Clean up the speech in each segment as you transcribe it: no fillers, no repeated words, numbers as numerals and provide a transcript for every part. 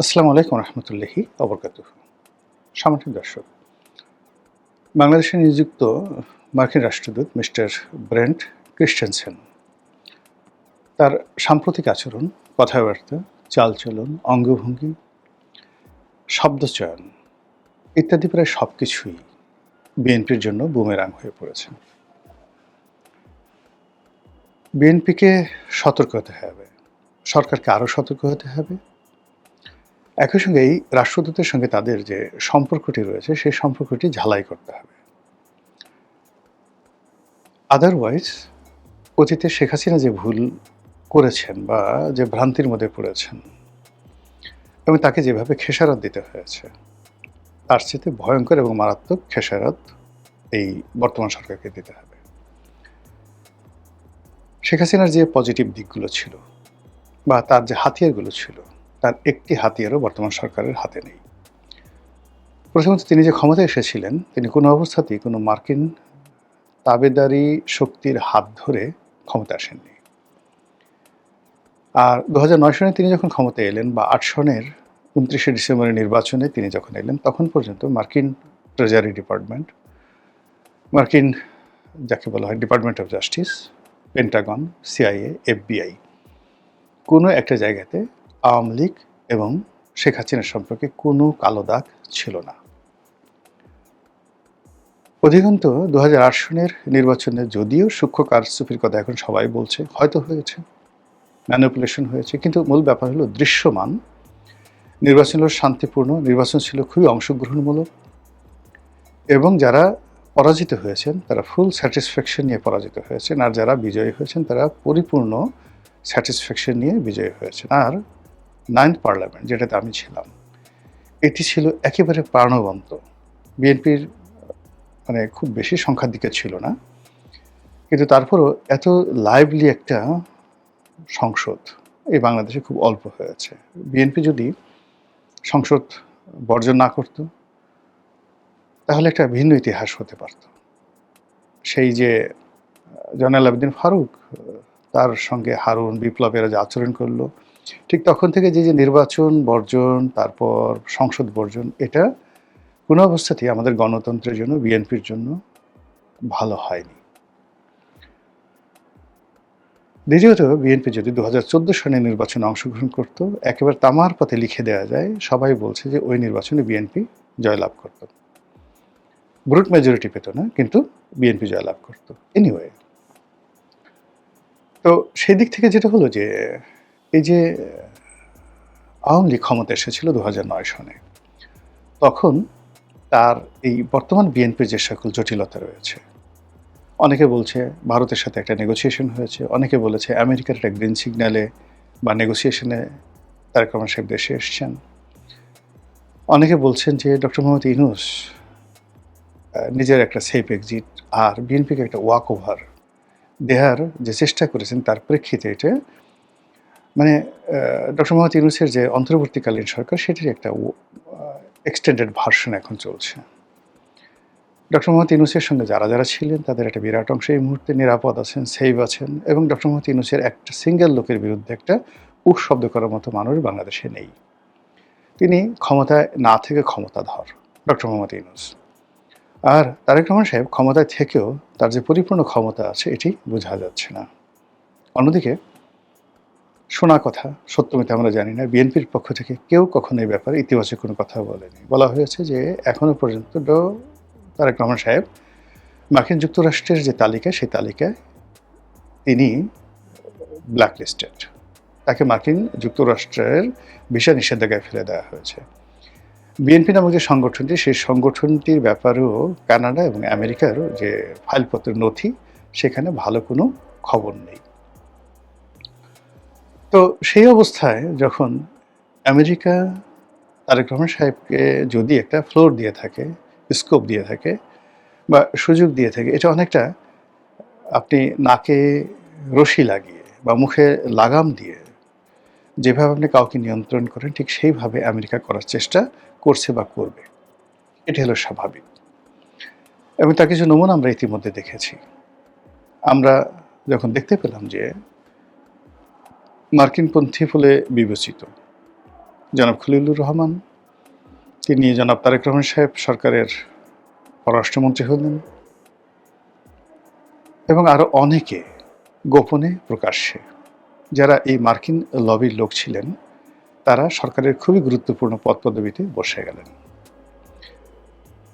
আসসালামু আলাইকুম রহমতুল্লাহি অবরকাতুহ। সামান্য দর্শক, বাংলাদেশে নিযুক্ত মার্কিন রাষ্ট্রদূত মিস্টার ব্রেন্ট ক্রিস্টেনসেন তার সাম্প্রতিক আচরণ, কথাবার্তা, চালচলন, অঙ্গভঙ্গি, শব্দচয়ন ইত্যাদি প্রায় সব কিছুই বিএনপির জন্য বুমেরাং হয়ে পড়েছে। বিএনপিকে সতর্ক হতে হবে, সরকারকে আরও সতর্ক হতে হবে। একই সঙ্গে এই রাষ্ট্রদূতের সঙ্গে তাদের যে সম্পর্কটি রয়েছে সেই সম্পর্কটি ঝালাই করতে হবে। আদারওয়াইজ অতীতে শেখ হাসিনা যে ভুল করেছেন বা যে ভ্রান্তির মধ্যে পড়েছেন এবং তাকে যেভাবে খেসারত দিতে হয়েছে, তার চেয়ে ভয়ঙ্কর এবং মারাত্মক খেসারত এই বর্তমান সরকারকে দিতে হবে। শেখ হাসিনার যে পজিটিভ দিকগুলো ছিল বা তার যে হাতিয়ারগুলো ছিল, তার একটি হাতিয়ারও বর্তমান সরকারের হাতে নেই। প্রথমত, তিনি যে ক্ষমতায় এসেছিলেন, তিনি কোনো অবস্থাতেই কোনো মার্কিন তাবেদারি শক্তির হাত ধরে ক্ষমতা আসেননি। আর ২০০৯ সনে তিনি যখন ক্ষমতায় এলেন বা ৮ সনের ২৯শে ডিসেম্বরের নির্বাচনে তিনি যখন এলেন, তখন পর্যন্ত মার্কিন ট্রেজারি ডিপার্টমেন্ট, মার্কিন যাকে বলা হয় department of justice, Pentagon, CIA, FBI কোনো একটা জায়গাতে আওয়ামী লীগ এবং শেখ হাসিনার সম্পর্কে কোনো কালো দাগ ছিল না। অধিকন্ত ২০০৮ সনের নির্বাচনে যদিও সূক্ষ্ম কারচুপির কথা এখন সবাই বলছে, হয়তো হয়েছে, ম্যানিপুলেশন হয়েছে, কিন্তু মূল ব্যাপার হলো দৃশ্যমান নির্বাচন হলো শান্তিপূর্ণ, নির্বাচন ছিল খুবই অংশগ্রহণমূলক এবং যারা পরাজিত হয়েছেন তারা ফুল স্যাটিসফ্যাকশন নিয়ে পরাজিত হয়েছেন, আর যারা বিজয়ী হয়েছেন তারা পরিপূর্ণ স্যাটিসফ্যাকশন নিয়ে বিজয়ী হয়েছেন। আর 9th পার্লামেন্ট, যেটাতে আমি ছিলাম, এটি ছিল একেবারে প্রাণবন্ত। বিএনপির মানে খুব বেশি সংখ্যার দিকে ছিল না, কিন্তু তারপরও এত লাইভলি একটা সংসদ এই বাংলাদেশে খুব অল্প হয়েছে। বিএনপি যদি সংসদ বর্জন না করত, তাহলে একটা ভিন্ন ইতিহাস হতে পারত। সেই যে জয়নাল আবেদিন ফারুক, তার সঙ্গে হারুন, বিপ্লবেরা যে আচরণ করলো, ঠিক তখন থেকে যে নির্বাচন বর্জন, তারপর সংসদ বর্জন, এটা কোনো অবস্থাতেই আমাদের গণতন্ত্রের জন্য, বিএনপির জন্য ভালো হয়নি। দ্বিতীয়ত, বিএনপি যদি ২০১৪ সনের নির্বাচনে অংশগ্রহণ করত, একেবারে তামার পথে লিখে দেওয়া যায়, সবাই বলছে যে ওই নির্বাচনে বিএনপি জয়লাভ করত। ব্রুট মেজরিটি পেত না, কিন্তু বিএনপি জয়লাভ করত। এনিওয়ে, তো সেই দিক থেকে যেটা হলো যে এই যে আওয়ামী লীগ ক্ষমতা এসেছিল ২০০৯ সনে, তখন তার এই বর্তমান বিএনপির যে সকল জটিলতা রয়েছে, অনেকে বলছে ভারতের সাথে একটা নেগোসিয়েশন হয়েছে, অনেকে বলেছে আমেরিকার একটা গ্রিন সিগন্যালে বা নেগোসিয়েশনে তারেক রহমান সাহেব দেশে এসছেন, অনেকে বলছেন যে ডক্টর মোহাম্মদ ইউনূস নিজের একটা সেফ এক্সিট আর বিএনপিকে একটা ওয়াক ওভার দেওয়ার যে চেষ্টা করেছেন, তার প্রেক্ষিতে এটা মানে ডক্টর মোহাম্মদ ইউনূসের যে অন্তর্বর্তীকালীন সরকার, সেটির একটা এক্সটেন্ডেড ভার্সন এখন চলছে। ডক্টর মোহাম্মদ ইউনূসের সঙ্গে যারা যারা ছিলেন তাদের একটা বিরাট অংশ এই মুহূর্তে নিরাপদ আছেন, সেভ আছেন, এবং ডক্টর মোহাম্মদ ইউনূসের একটা সিঙ্গেল লোকের বিরুদ্ধে একটা উফ শব্দ করার মতো মানুষ বাংলাদেশে নেই। তিনি ক্ষমতায় না থেকে ক্ষমতাধর, ডক্টর মোহাম্মদ ইউনূস। আর তারেক রহমান সাহেব ক্ষমতায় থেকেও তার যে পরিপূর্ণ ক্ষমতা আছে এটি বোঝা যাচ্ছে না। অন্যদিকে শোনা কথা, সত্য মিথ্যা আমরা জানি না, বিএনপির পক্ষ থেকে কেউ কখনো এই ব্যাপারে ইতিবাচক কোনো কথা বলেনি। বলা হয়েছে যে এখনও পর্যন্ত তারেক রহমান সাহেব মার্কিন যুক্তরাষ্ট্রের যে তালিকা, সেই তালিকায় তিনি ব্ল্যাকলিস্টেড, তাকে মার্কিন যুক্তরাষ্ট্রের ভিসা নিষেধাজ্ঞায় ফেলে দেওয়া হয়েছে। বিএনপি নামক যে সংগঠনটি, সেই সংগঠনটির ব্যাপারেও কানাডা এবং আমেরিকারও যে ফাইলপত্রের নথি, সেখানে ভালো কোনো খবর নেই। তো সেই অবস্থায় যখন আমেরিকা তারেক রহমান সাহেবকে যদি একটা ফ্লোর দিয়ে থাকে, স্কোপ দিয়ে থাকে বা সুযোগ দিয়ে থাকে, এটা অনেকটা আপনি নাকে রশি লাগিয়ে বা মুখে লাগাম দিয়ে যেভাবে আপনি কাউকে নিয়ন্ত্রণ করেন, ঠিক সেইভাবে আমেরিকা করার চেষ্টা করছে বা করবে। এটি হলো স্বাভাবিক, এবং তার কিছু নমুনা আমরা ইতিমধ্যে দেখেছি। আমরা যখন দেখতে পেলাম যে মার্কিনপন্থী বলে বিবেচিত জনাব খলিলুর রহমান, তিনি জনাব তারেক রহমান সাহেব সরকারের পররাষ্ট্রমন্ত্রী হলেন, এবং আরও অনেকে গোপনে প্রকাশ্যে যারা এই মার্কিন লবির লোক ছিলেন, তারা সরকারের খুবই গুরুত্বপূর্ণ পদপদবিতে বসে গেলেন।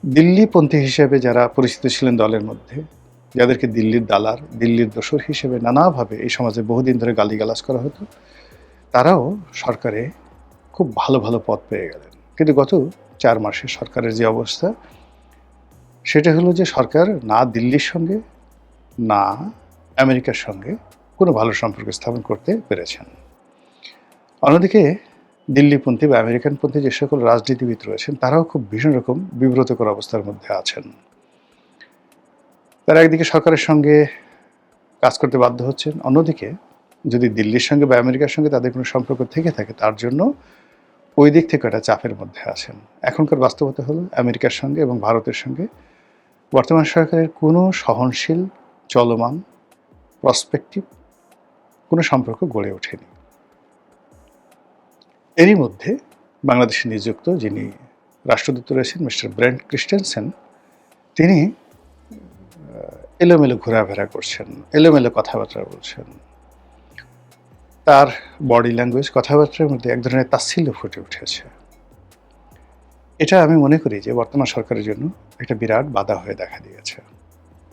দিল্লিপন্থী হিসেবে যারা পরিচিত ছিলেন দলের মধ্যে, যাদেরকে দিল্লির দালার, দিল্লির দোসর হিসেবে নানাভাবে এই সমাজে বহুদিন ধরে গালিগালাজ করা হতো, তারাও সরকারে খুব ভালো ভালো পদ পেয়ে গেলেন। কিন্তু গত 4 মাসে সরকারের যে অবস্থা, সেটা হলো যে সরকার না দিল্লির সঙ্গে না আমেরিকার সঙ্গে কোনো ভালো সম্পর্ক স্থাপন করতে পেরেছেন। অন্যদিকে দিল্লিপন্থী বা আমেরিকানপন্থী যে সকল রাজনীতিবিদ রয়েছেন, তারাও খুব ভীষণ রকম বিব্রতকর অবস্থার মধ্যে আছেন। তারা একদিকে সরকারের সঙ্গে কাজ করতে বাধ্য হচ্ছেন, অন্যদিকে যদি দিল্লির সঙ্গে বা আমেরিকার সঙ্গে তাদের কোনো সম্পর্ক থেকে থাকে, তার জন্য ওই দিক থেকে একটা চাপের মধ্যে আছেন। এখনকার বাস্তবতা হলো আমেরিকার সঙ্গে এবং ভারতের সঙ্গে বর্তমান সরকারের কোনো সহনশীল, চলমান, প্রসপেক্টিভ কোনো সম্পর্ক গড়ে ওঠেনি। এরই মধ্যে বাংলাদেশে নিযুক্ত যিনি রাষ্ট্রদূত রয়েছেন মিস্টার ব্রেন্ট ক্রিস্টেনসেন, তিনি এলোমেলো ঘোরাফেরা করছেন, এলোমেলো কথাবার্তা বলছেন। তার বডি ল্যাঙ্গুয়েজ, কথাবার্তার মধ্যে এক ধরনের তাচ্ছিল্য ফুটে উঠেছে। এটা আমি মনে করি যে বর্তমান সরকারের জন্য একটা বিরাট বাধা হয়ে দেখা দিয়েছে।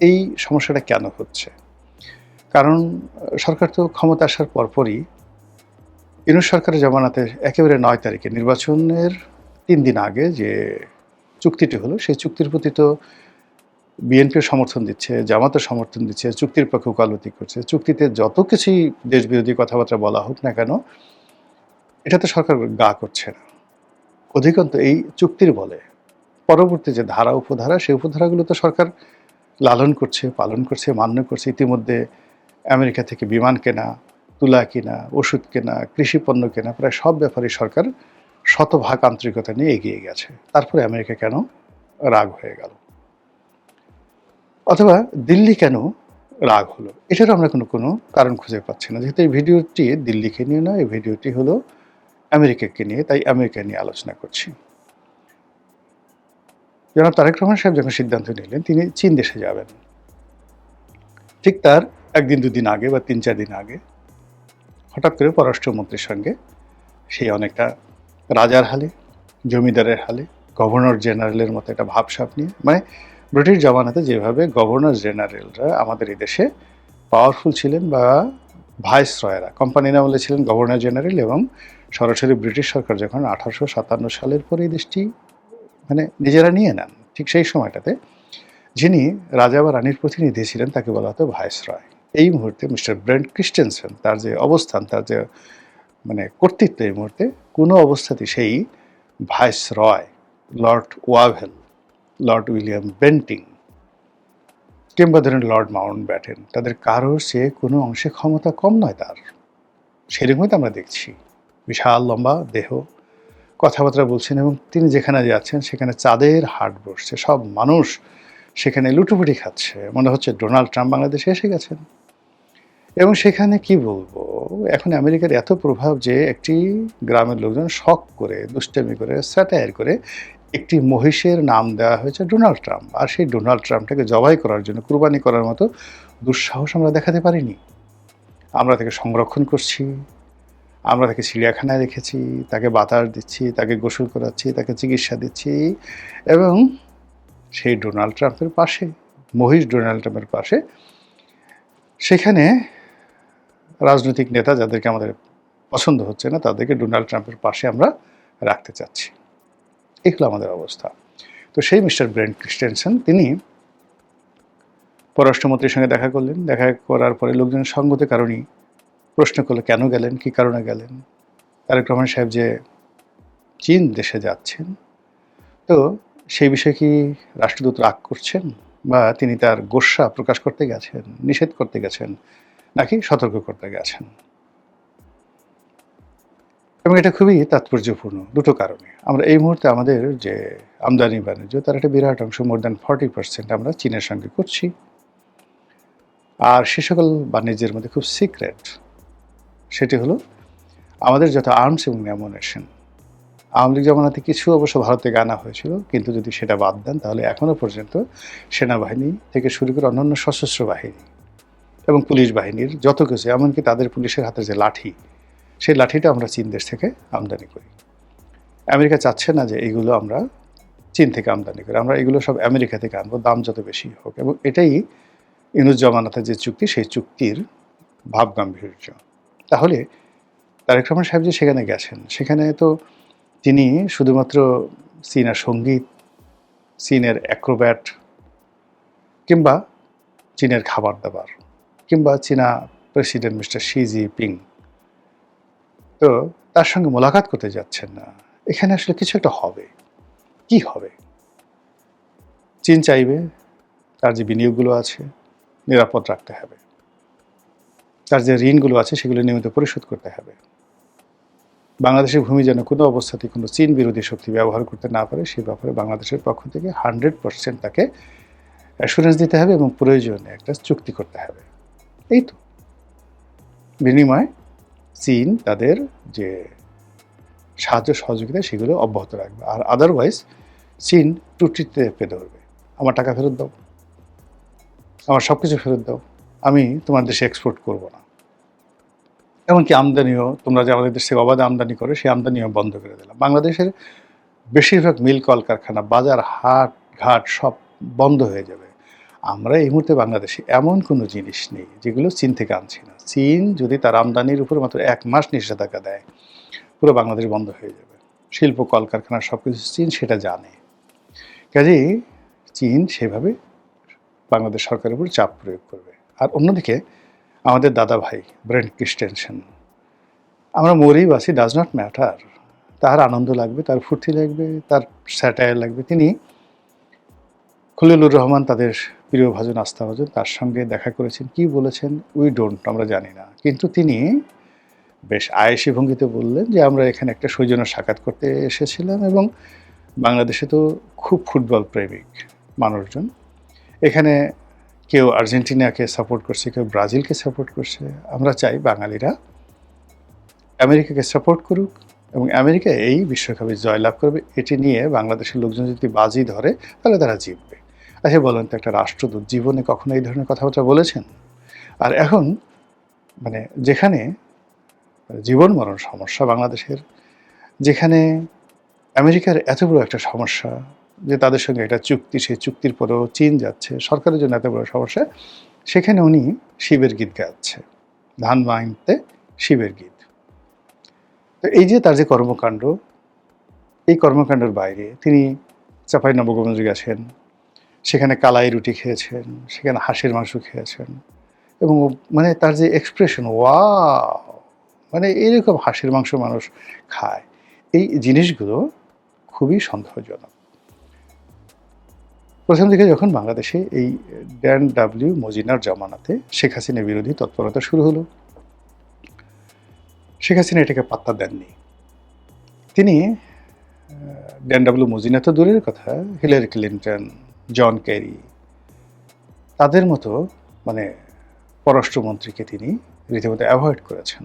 এই সমস্যাটা কেন হচ্ছে? কারণ সরকার তো ক্ষমতা আসার পরপরই ইউনূস সরকারের জামানাতে একেবারে 9 তারিখে নির্বাচনের 3 দিন আগে যে চুক্তিটি হলো, সেই চুক্তির প্রতি তো বিএনপিও সমর্থন দিচ্ছে, জামাতও সমর্থন দিচ্ছে, চুক্তির পক্ষে ওকালতি করছে। চুক্তিতে যত কিছুই দেশবিরোধী কথাবার্তা বলা হোক না কেন, এটাতে সরকার গা করছে না। অধিকন্তু এই চুক্তির বলে পরবর্তী যে ধারা উপধারা, সেই উপধারাগুলো তো সরকার লালন করছে, পালন করছে, মান্য করছে। ইতিমধ্যে আমেরিকা থেকে বিমান কেনা, তুলা কেনা, ওষুধ কেনা, কৃষি পণ্য কেনা, প্রায় সব ব্যাপারে সরকার শতভাগ আন্তরিকতা নিয়ে এগিয়ে গেছে। তারপরে আমেরিকা কেন রাগ হয়ে গেল? অথবা দিল্লি কেন রাগ হলো? এটারও আমরা কোনো কারণ খুঁজে পাচ্ছি না। যেহেতু এই ভিডিওটি দিল্লিকে নিয়ে নয়, এই ভিডিওটি হলো আমেরিকাকে নিয়ে, তাই আমেরিকা নিয়ে আলোচনা করছি। জনাব তারেক রহমান সাহেব যখন সিদ্ধান্ত নিলেন তিনি চীন দেশে যাবেন, ঠিক তার 1 দিন 2 দিন আগে বা 3-4 দিন আগে হঠাৎ করে পররাষ্ট্রমন্ত্রীর সঙ্গে সেই অনেকটা রাজার হালে, জমিদারের হালে, গভর্নর জেনারেলের মতো একটা ভাবসাব নিয়ে, মানে ব্রিটিশ জামানাতে যেভাবে গভর্নর জেনারেলরা আমাদের এই দেশে পাওয়ারফুল ছিলেন, বা ভাইসরয়রা কোম্পানির আমলে ছিলেন গভর্নর জেনারেল, এবং সরাসরি ব্রিটিশ সরকার যখন 1857 সালের পরে এই দেশটি মানে নিজেরা নিয়ে নেন, ঠিক সেই সময়টাতে যিনি রাজা বা রানীর প্রতিনিধি ছিলেন তাকে বলা হতো ভাইসরয়। এই মুহূর্তে মিস্টার ব্রেন্ট ক্রিস্টেনসেন, তার যে অবস্থান, তার যে মানে কর্তৃত্ব, এই মুহূর্তে কোনো অবস্থাতেই সেই viceroy, Lord Wavell, Lord William Bentinck কিংবা ধরেন লর্ড মাউন্ট ব্যাটেন, তাদের কারোর সে কোনো অংশে ক্ষমতা কম নয় তার। সেরকমই তো আমরা দেখছি, বিশাল লম্বা দেহ, কথাবার্তা বলছেন, এবং তিনি যেখানে যাচ্ছেন সেখানে চাঁদের হাট বসছে, সব মানুষ সেখানে লুটোপুটি খাচ্ছে, মনে হচ্ছে ডোনাল্ড ট্রাম্প বাংলাদেশে এসে গেছেন। এবং সেখানে কি বলবো, এখন আমেরিকার এত প্রভাব যে একটি গ্রামের লোকজন শখ করে, দুষ্টামি করে, স্যাটায়ার করে একটি মহিষের নাম দেওয়া হয়েছে ডোনাল্ড ট্রাম্প। আর সেই ডোনাল্ড ট্রাম্পটাকে জবাই করার জন্য, কুরবানি করার মতো দুঃসাহস আমরা দেখাতে পারিনি। আমরা তাকে সংরক্ষণ করছি, আমরা তাকে চিড়িয়াখানায় রেখেছি, তাকে বাতাস দিচ্ছি, তাকে গোসল করাচ্ছি, তাকে চিকিৎসা দিচ্ছি, এবং সেই ডোনাল্ড ট্রাম্পের পাশে, মহিষ ডোনাল্ড ট্রাম্পের পাশে, সেখানে রাজনৈতিক নেতা যাদেরকে আমাদের পছন্দ হচ্ছে না, তাদেরকে ডোনাল্ড ট্রাম্পের পাশে আমরা রাখতে চাচ্ছি। এই হলো আমাদের অবস্থা। তো সেই মিস্টার ব্রেন্ট ক্রিস্টেনসেন তিনি পররাষ্ট্রমন্ত্রীর সঙ্গে দেখা করলেন। দেখা করার পরে লোকজনের সঙ্গতের কারণেই প্রশ্ন করলো কেন গেলেন, কী কারণে গেলেন। তারেক রহমান সাহেব যে চীন দেশে যাচ্ছেন, তো সেই বিষয়ে কি রাষ্ট্রদূত রাগ করছেন, বা তিনি তার গোস্বা প্রকাশ করতে গেছেন, নিষেধ করতে গেছেন, নাকি সতর্ক করতে গেছেন? এবং এটা খুবই তাৎপর্যপূর্ণ দুটো কারণে। আমরা এই মুহূর্তে আমাদের যে আমদানি বাণিজ্য, তার একটা বিরাট অংশ, মোর দ্যান 40% আমরা চীনের সঙ্গে করছি। আর সে সকল বাণিজ্যের মধ্যে খুব সিক্রেট সেটি হলো আমাদের যত আর্মস এবং অ্যামুনিশন, আওয়ামী লীগ জমানাতে কিছু অবশ্য ভারত থেকে আনা হয়েছিল, কিন্তু যদি সেটা বাদ দেন তাহলে এখনও পর্যন্ত সেনাবাহিনী থেকে শুরু করে অন্যান্য সশস্ত্র বাহিনী এবং পুলিশ বাহিনীর যত কিছু, এমনকি তাদের পুলিশের হাতে যে লাঠি, সেই লাঠিটা আমরা চীন দেশ থেকে আমদানি করি। আমেরিকা চাচ্ছে না যে এইগুলো আমরা চীন থেকে আমদানি করি, আমরা এগুলো সব আমেরিকা থেকে আনবো, দাম যত বেশি হোক। এবং এটাই ইউনূস জমানাতে যে চুক্তি, সেই চুক্তির ভাবগাম্ভীর্য। তাহলে তারেক রহমান সাহেব যে সেখানে গেছেন, সেখানে তো তিনি শুধুমাত্র চীনা সঙ্গীত, চীনের অ্যাক্রোব্যাট, কিংবা চীনের খাবার দাবার, কিংবা চীনা প্রেসিডেন্ট মিস্টার শি জিনপিং, তো তার সঙ্গে মোলাকাত করতে যাচ্ছেন না। এখানে আসলে কিছু একটা হবে। কি হবে? চীন চাইবে তার যে বিনিয়োগগুলো আছে নিরাপদ রাখতে হবে, তার যে ঋণগুলো আছে সেগুলো নিয়মিত পরিশোধ করতে হবে। বাংলাদেশের ভূমি যেন কোনো অবস্থাতেই কোনো চীন বিরোধী শক্তি ব্যবহার করতে না পারে, সে ব্যাপারে বাংলাদেশের পক্ষ থেকে 100% তাকে অ্যাসুরেন্স দিতে হবে এবং প্রয়োজনে একটা চুক্তি করতে হবে। এই তো বিনিময়ে চীন তাদের যে সাহায্য সহযোগিতা সেগুলো অব্যাহত রাখবে। আর আদারওয়াইজ চীন টুটিতে পেয়ে ধরবে, আমার টাকা ফেরত দাও, আমার সব কিছু ফেরত দাও, আমি তোমার দেশে এক্সপোর্ট করব না। এমনকি আমদানিও, তোমরা যে আমাদের দেশ থেকে অবাধে আমদানি করো, সেই আমদানিও বন্ধ করে দিলাম। বাংলাদেশের বেশিরভাগ মিল কলকারখানা, বাজার, হাট ঘাট সব বন্ধ হয়ে যাবে। আমরা এই মুহূর্তে বাংলাদেশে এমন কোনো জিনিস নেই যেগুলো চীন থেকে আনছি না। চীন যদি তার আমদানির উপর মাত্র 1 মাস নিষেধাজ্ঞা দেয়, পুরো বাংলাদেশ বন্ধ হয়ে যাবে। শিল্প কলকারখানা সব কিছু চীন সেটা জানে। কাজেই চীন সেভাবে বাংলাদেশ সরকারের উপর চাপ প্রয়োগ করবে। আর অন্যদিকে আমাদের দাদা ভাই ব্রেন্ট ক্রিস্টেনসেন, আমরা মরেই বাসি, ডাজ নট ম্যাটার, তার আনন্দ লাগবে, তার ফুর্তি লাগবে, তার স্যাটায়ার লাগবে। তিনি খলিলুর রহমান, তাদের প্রিয়ভাজন আস্থাভাজন, তার সঙ্গে দেখা করেছেন। কি বলেছেন উই ডোন্ট, আমরা জানি না। কিন্তু তিনি বেশ আয়েশি ভঙ্গিতে বললেন যে আমরা এখানে একটা সৌজন্য সাক্ষাৎ করতে এসেছিলাম এবং বাংলাদেশে তো খুব ফুটবল প্রেমিক মানুষজন, এখানে কেউ আর্জেন্টিনাকে সাপোর্ট করছে, কেউ ব্রাজিলকে সাপোর্ট করছে। আমরা চাই বাঙালিরা আমেরিকাকে সাপোর্ট করুক এবং আমেরিকা এই বিশ্বকাপে জয়লাভ করবে। এটি নিয়ে বাংলাদেশের লোকজন যদি বাজি ধরে তাহলে তারা জিতবে। আচ্ছা বলেন তো, একটা রাষ্ট্রদূত জীবনে কখনো এই ধরনের কথাবার্তা বলেছেন? আর এখন মানে যেখানে জীবন মরণ সমস্যা বাংলাদেশের, যেখানে আমেরিকার এত বড় একটা সমস্যা যে তাদের সঙ্গে একটা চুক্তি, সেই চুক্তির পরেও চীন যাচ্ছে, সরকারের জন্য এত বড় সমস্যা, সেখানে উনি শিবের গীত গাচ্ছে, ধান মাইনতে শিবের গীত। তো এই যে তার যে কর্মকাণ্ড, এই কর্মকাণ্ডের বাইরে তিনি চাঁপাইনবাবগঞ্জে গেছেন, সেখানে কালাই রুটি খেয়েছেন, সেখানে হাঁসের মাংস খেয়েছেন এবং মানে তার যে এক্সপ্রেশন, ওয়াও, মানে এইরকম হাঁসের মাংস মানুষ খায়, এই জিনিসগুলো খুবই সন্দেহজনক। প্রথম দিকে যখন বাংলাদেশে এই ড্যান ডাব্লিউ মজিনার জমানাতে শেখ হাসিনা বিরোধী তৎপরতা শুরু হলো, শেখ হাসিনা এটাকে পাত্তা দেননি। তিনি ড্যান ডাব্লিউ মজিনা তো দূরের কথা, হিলারি ক্লিন্টন, জন ক্যারি, তাদের মতো মানে পররাষ্ট্রমন্ত্রীকে তিনি রীতিমতো অ্যাভয়েড করেছেন।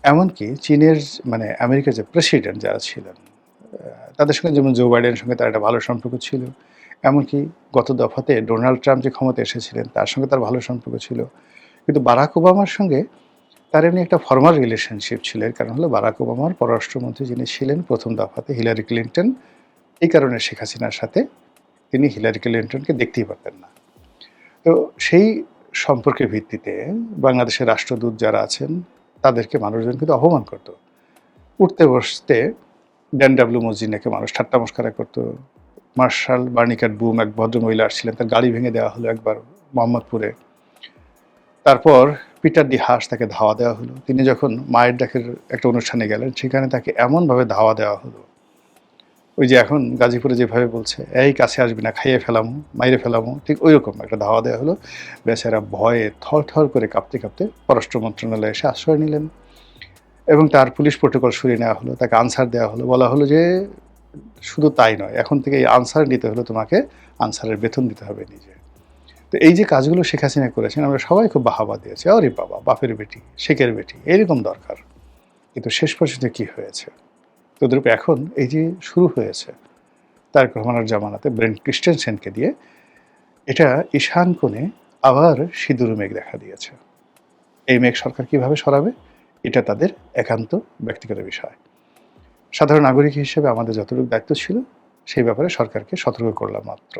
এমনকি চীনের মানে আমেরিকার যে প্রেসিডেন্ট যারা ছিলেন, তাদের সঙ্গে যেমন জো বাইডেনের সঙ্গে তার একটা ভালো সম্পর্ক ছিল, এমনকি গত দফাতে ডোনাল্ড ট্রাম্প যে ক্ষমতা এসেছিলেন তার সঙ্গে তার ভালো সম্পর্ক ছিল। কিন্তু বারাক ওবামার সঙ্গে তার এমনি একটা ফর্মাল রিলেশনশিপ ছিল। এর কারণ হলো বারাক ওবামার পররাষ্ট্রমন্ত্রী যিনি ছিলেন প্রথম দফাতে, হিলারি ক্লিন্টন। এই কারণে শেখ হাসিনার সাথে তিনি হিলারি ক্লিন্টনকে দেখতেই পারতেন না। তো সেই সম্পর্কের ভিত্তিতে বাংলাদেশের রাষ্ট্রদূত যারা আছেন তাদেরকে মানুষজন কিন্তু অপমান করতো। উঠতে বসতে ড্যান ডাব্লিউ মজিনাকে মানুষ ঠাট্টা মস্করা করতো। মার্শাল বার্নিকাট বুম, এক ভদ্রমহিলা আসছিলেন, তার গাড়ি ভেঙে দেওয়া হলো একবার মোহাম্মদপুরে। তারপর পিটার ডি হাস, তাকে ধাওয়া দেওয়া হলো। তিনি যখন মায়ের ডাকের একটা অনুষ্ঠানে গেলেন, সেখানে তাকে এমনভাবে ধাওয়া দেওয়া হলো, ওই যে এখন গাজীপুরে যেভাবে বলছে, এই কাছে আসবি না, খাইয়ে ফেলামো, মাইরে ফেলামো, ঠিক ওই রকম একটা ধাওয়া দেওয়া হলো। বেচারা ভয়ে থর থর করে কাঁপতে কাঁপতে পররাষ্ট্র মন্ত্রণালয়ে এসে আশ্রয় নিলেন এবং তার পুলিশ প্রোটোকল সরিয়ে নেওয়া হলো, তাকে আনসার দেওয়া হলো। বলা হলো যে শুধু তাই নয়, এখন থেকে এই আনসার নিতে হলে তোমাকে আনসারের বেতন দিতে হবে নিজে। তো এই যে কাজগুলো শেখ হাসিনা করেছেন, আমরা সবাই খুব বাহাবা দিয়েছি, আরে বাবা, বাপের বেটি, শেখের বেটি, এরকম দরকার। কিন্তু শেষ পর্যন্ত কী হয়েছে? তদ্রূপ এখন এই যে শুরু হয়েছে তারেক রহমানের জামানাতে ব্রেন্ট ক্রিস্টেনসেনকে দিয়ে, এটা ঈশান কোণে আবার সিঁদুর মেঘ দেখা দিয়েছে। এই মেঘ সরকার কিভাবে সরাবে? এটা তাদের একান্ত ব্যক্তিগত বিষয়। সাধারণ নাগরিক হিসেবে আমাদের যতটুকু দায়িত্ব ছিল সেই ব্যাপারে সরকারকে সতর্ক করলাম মাত্র।